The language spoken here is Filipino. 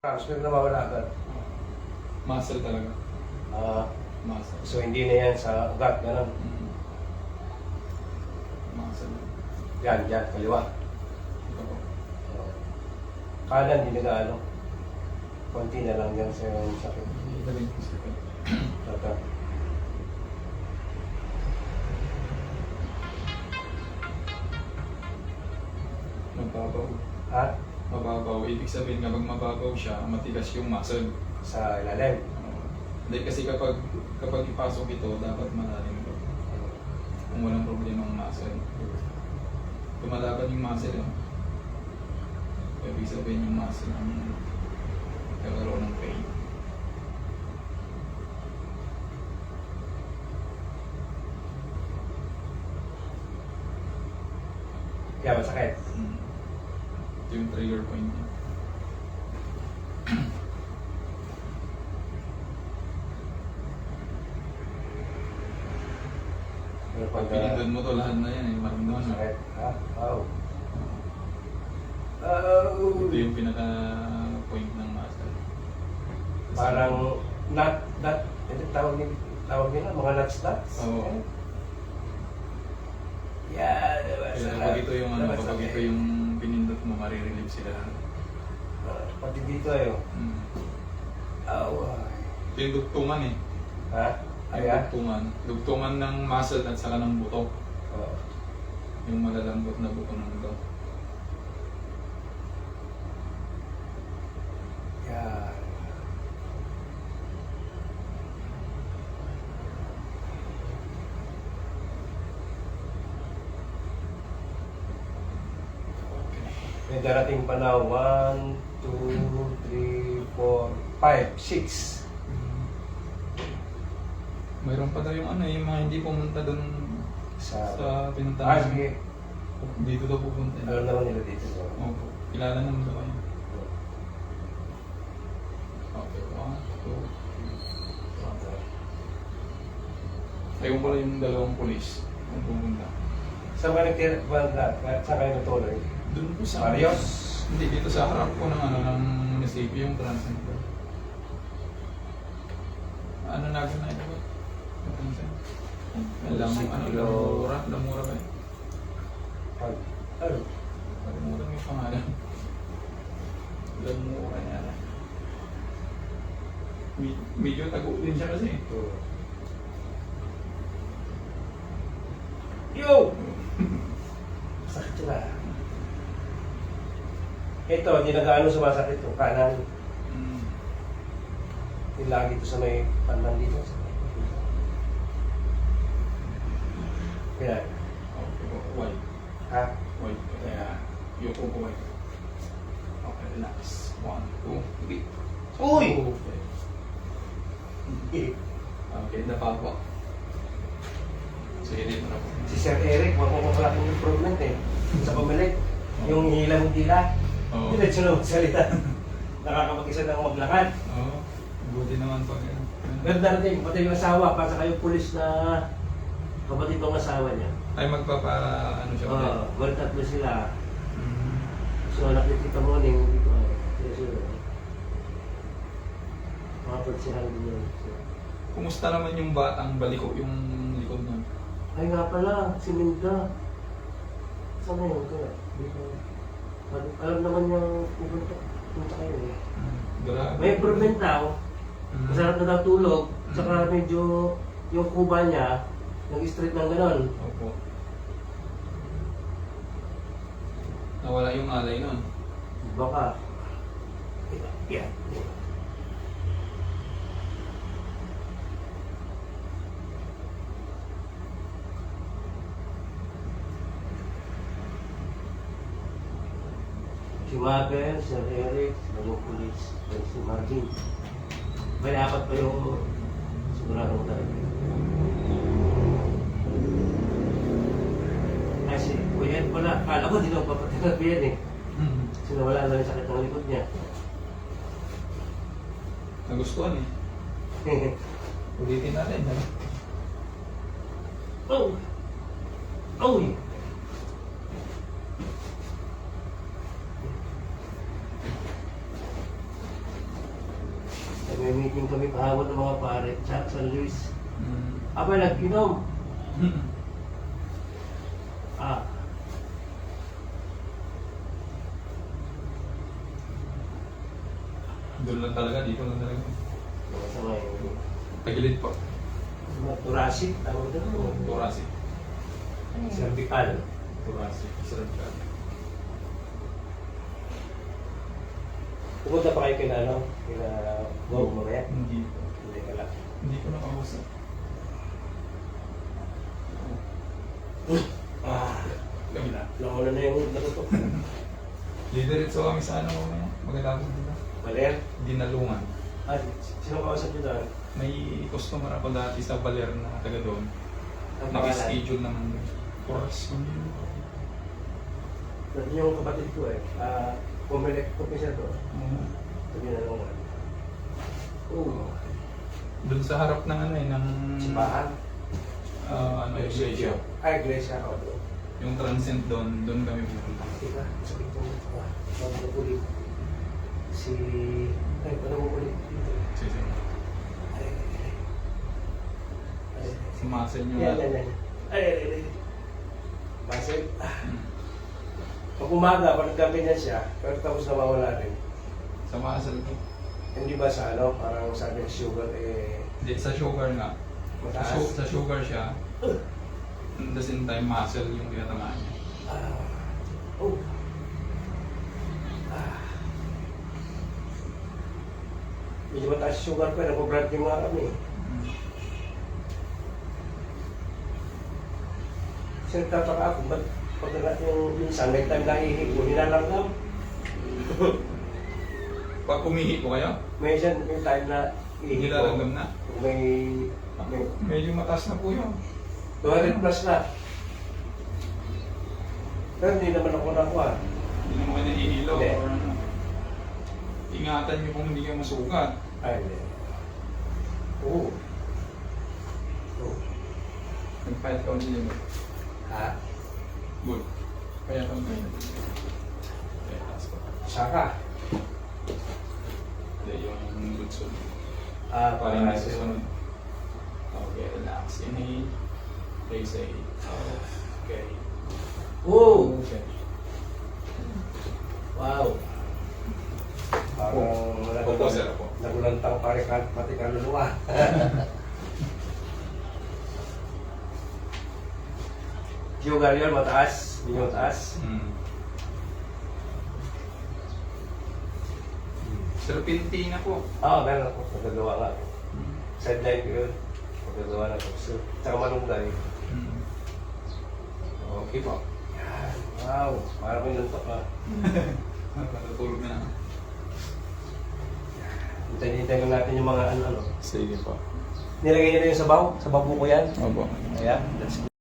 Transfer na mawala agad. Muscle talaga. Ah, Muscle. so hindi na yan sa ugat, gano'n. Muscle. Yan, kaliwa. Ito po. Kanan, hindi na ano. Konti na lang yan sa yung sakit. Ibalin ko sa kanya. Tata. Mababaw. Ha? Mababaw. Ibig sabihin kapag mababaw siya, matigas yung muscle. Sa ilalim. Hindi kasi kapag ipasok ito, dapat malalim ito. Kung walang problema ang muscle. Lumalaban yung muscle. Ibig sabihin yung muscle ang nagkakaroon ng pain. Kaya masakit. Ito yung trigger point niya. Pero Pag pinindon mo to, lahat na yan eh. Maramdaman mo. masakit. Ha? Wow. Ito yung pinaka-point ng muscle. Parang nut, ito tawag nila, mga nuts. Oo. Yeah, diba? Kaya kapag ito yung ano, kapag ito yung pinindot mo, marirelieve sila. Pati dito ayo. Oh, Ito yung dugtungan eh. ha? Yung Ayan? dugtungan. Dugtungan ng muscle at saka ng buto. Oo. Yung malalambot na buto ng buto. Yan. May darating pa na 1, 2, 3, 4, 5, 6. Mayroon pa daw yung ano, yung mga hindi pumunta doon Sa pinunta Ah, namin. sige. Dito daw pupunta. Alam naman nila dito. No? Opo. Kilala naman daw kayo. Okay, 1, 2, 3. Ayun pala yung dalawang polis kung pupunta. Saan ka nagtira? Saan kayo natuloy? Doon po sa... Marios? Hindi, dito sa harap po ng ano, ng munisipyo yung transcender. Ano na agad na ito ba? Lamura ba eh? Ano? Lamura may pangalan. Lamura niya na. Medyo tago din siya kasi. Yo! Sakit sila. Ito, hindi na gaano sumasakit yung kanan. Yung lagi ito sa may pandang dito. Kaya, Okay po, white. ha? White. Kaya, yuko po white. Okay, relax. 1, 2, 3. Uy! Okay. Okay, napa po. Sige, dito na po. Si Sir Eric, wala ko pala kong improvement eh. Sa pamilit, yung hila mong dila, Oo. hindi na magsalita. Nakakapag-isa ng maglakad. Oo. Buti naman pag yan. Pero darating, pati yung asawa, pa sa kayo pulis na kapatid ng asawa niya. Ay magpapa ano siya ulit. Oo, balik tatlo sila. Mm. So, nakikita mo rin dito. Makapagsihan din yun. So, Kumusta naman yung batang baliko, yung likod nun? ay nga pala, si Linda. Saan na yun? Kaya, dito. Alam naman yung punta kayo eh. Grabe. May improvement daw. Mm. Masarap na daw tulog. Saka medyo yung kuba niya, nag-straight ng ganon. Opo. Nawala yung alay nun. Baka. Yeah. Si Mabel, si Eric, si Pulis, at si Marvin. May apat pa yung sigurado ko talaga. Ay, si Kuya Ed pala. Kala ko di na papatilag ko yan eh. Kasi nawala na yung sakit ng likod niya. Nagustuhan eh. Ulitin natin. Ha? Oh! Oh! may meeting kami kahapon ng mga pare sa San Luis. Mm. Aba, nag-inom. Ah, Doon lang talaga, dito lang talaga. masama yung Tagilid po. thoracic, tawag doon. Thoracic. Ano yun? Cervical. Thoracic. Cervical. Pumunta pa kayo kina ano? Kina Go, mamaya? Hindi. Hindi ka lang. Hindi ko nakausap. Ah, Kabila. nauna na yung natutok. Didiretso kami sa ano mamaya. Magkatapos dito. Baler? Dinalungan. Ah, sino kausap niyo doon? May customer ako dati sa Baler na taga doon. Ang pangalan? Nag-schedule ng course. Nandun yung kapatid ko eh. Pumilik ko siya doon. Sabi na naman. Oo. Doon sa harap ng ano eh, ng... Sipahan? ano, iglesia. Ay, iglesia ako doon. Yung transcend doon, doon kami pupunta. Diba? Sabi ko mo. Sabi ko ulit. Si... Ay, paano mo ulit dito? Sige. Ay, ay, ay. Ay, Sumasal nyo yan, lahat. yan, yan. Ay, ay, ay. Kasi, Mm. pag umaga, pag naggabi niya siya, pero tapos nawawala rin. Sumasal ko. Hindi ba sa ano, parang sabi ng sugar, eh, Hindi, sa sugar nga. mataas? Sa sugar siya. At the same time, muscle yung tinatamaan niya. Ah, oh. Ah. Medyo mataas yung sugar ko, nag-blood yung nga kami. Mm. Kasi nagtataka ako, ba't pag yung minsan, may time nahihi ko, nilalanggam. Pag umihi po kayo, May isang yung time na ihi ko. nilalanggam na. May, may Medyo mataas na po yun. 200 plus na. Pero hindi naman ako nakuha. Hindi naman kayo nahihilo. Hindi. Or ano. Ingatan niyo kung hindi kayo masugat. Ay, hindi. Oo. Oo. Nag-fight ka ulit yun. Ha? Good. Kaya kang kayo. Kaya taas ko. Saka. Hindi, yung good soul. Parang Parang nasa sunod. Okay, relax. Inhale. Exhale. Okay. Oo! Okay. Wow! Parang Opo, sir, opo. nagulantang pati kaluluwa. Sugar yun, mataas. Hindi mataas. Mm. Serpentina po. Meron ako. Magagawa nga ako. Sideline ko yun. Magagawa na ako. So, tsaka malunggay. Mm. Okay po. Yan. Wow! Parang may luntok ka. Natutulog na. Hintay-hintay lang natin yung mga ano. Sige po. Nilagay niyo na yung sabaw? Sabaw buko yan? Opo. Ayan. That's good.